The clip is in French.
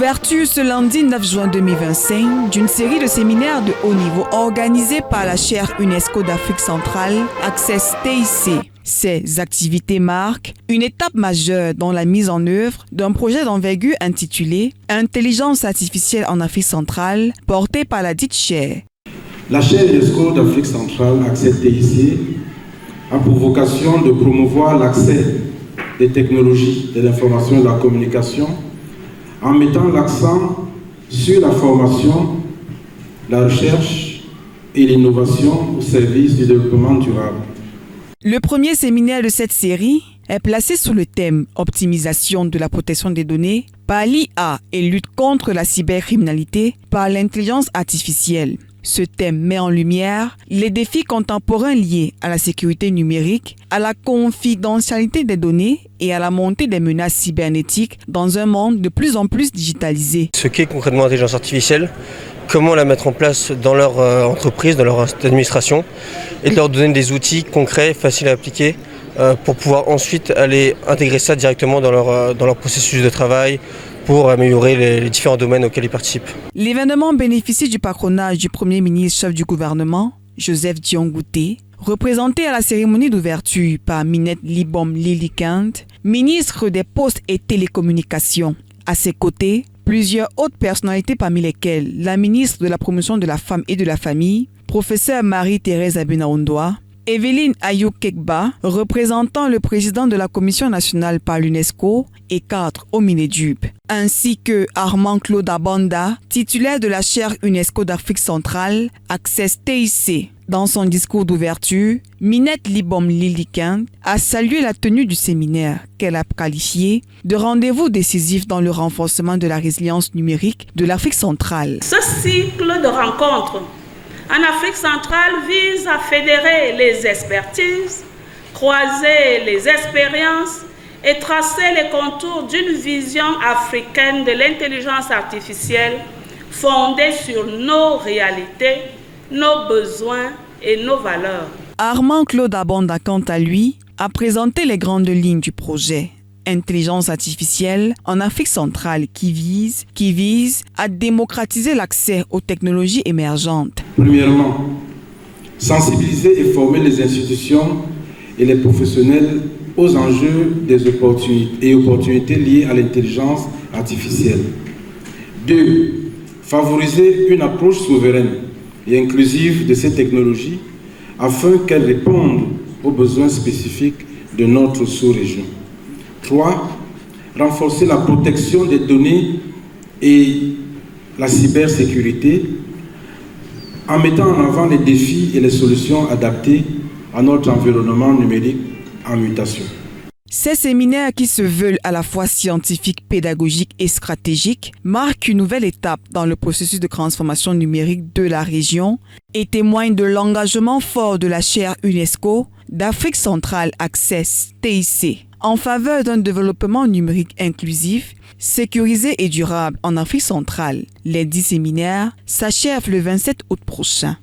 L'ouverture ce lundi 9 juin 2025 d'une série de séminaires de haut niveau organisés par la chaire UNESCO d'Afrique centrale, Access TIC. Ces activités marquent une étape majeure dans la mise en œuvre d'un projet d'envergure intitulé « Intelligence artificielle en Afrique centrale » porté par la dite chaire. La chaire UNESCO d'Afrique centrale, Access TIC, a pour vocation de promouvoir l'accès des technologies de l'information et de la communication en mettant l'accent sur la formation, la recherche et l'innovation au service du développement durable. Le premier séminaire de cette série est placé sous le thème « Optimisation de la protection des données par l'IA et lutte contre la cybercriminalité par l'intelligence artificielle ». Ce thème met en lumière les défis contemporains liés à la sécurité numérique, à la confidentialité des données et à la montée des menaces cybernétiques dans un monde de plus en plus digitalisé. Ce qu'est concrètement l'intelligence artificielle, comment la mettre en place dans leur entreprise, dans leur administration, et de leur donner des outils concrets, faciles à appliquer, pour pouvoir ensuite aller intégrer ça directement dans leur processus de travail, pour améliorer les différents domaines auxquels ils participent. L'événement bénéficie du patronage du Premier ministre chef du gouvernement, Joseph Dion-Ngouté, représenté à la cérémonie d'ouverture par Minette Libom Lili-Kant, ministre des Postes et Télécommunications. À ses côtés, plusieurs autres personnalités parmi lesquelles la ministre de la Promotion de la Femme et de la Famille, professeure Marie-Thérèse Abenaondoa, Evelyne Ayou-Kekba, représentant le président de la Commission nationale par l'UNESCO et cadre au Minedup, ainsi que Armand Claude Abanda, titulaire de la chaire UNESCO d'Afrique centrale, Access TIC. Dans son discours d'ouverture, Minette Libom Lili-Kant a salué la tenue du séminaire qu'elle a qualifié de rendez-vous décisif dans le renforcement de la résilience numérique de l'Afrique centrale. Ce cycle de rencontres en Afrique centrale vise à fédérer les expertises, croiser les expériences et tracer les contours d'une vision africaine de l'intelligence artificielle fondée sur nos réalités, nos besoins et nos valeurs. Armand Claude Abanda, quant à lui, a présenté les grandes lignes du projet Intelligence artificielle en Afrique centrale qui vise à démocratiser l'accès aux technologies émergentes. Premièrement, sensibiliser et former les institutions et les professionnels aux enjeux des opportunités liées à l'intelligence artificielle. 2. Favoriser une approche souveraine et inclusive de ces technologies afin qu'elles répondent aux besoins spécifiques de notre sous-région. 3. Renforcer la protection des données et la cybersécurité en mettant en avant les défis et les solutions adaptées à notre environnement numérique en mutation. Ces séminaires qui se veulent à la fois scientifiques, pédagogiques et stratégiques marquent une nouvelle étape dans le processus de transformation numérique de la région et témoignent de l'engagement fort de la chaire UNESCO d'Afrique centrale Access TIC en faveur d'un développement numérique inclusif, sécurisé et durable en Afrique centrale. Les 10 séminaires s'achèvent le 27 août prochain.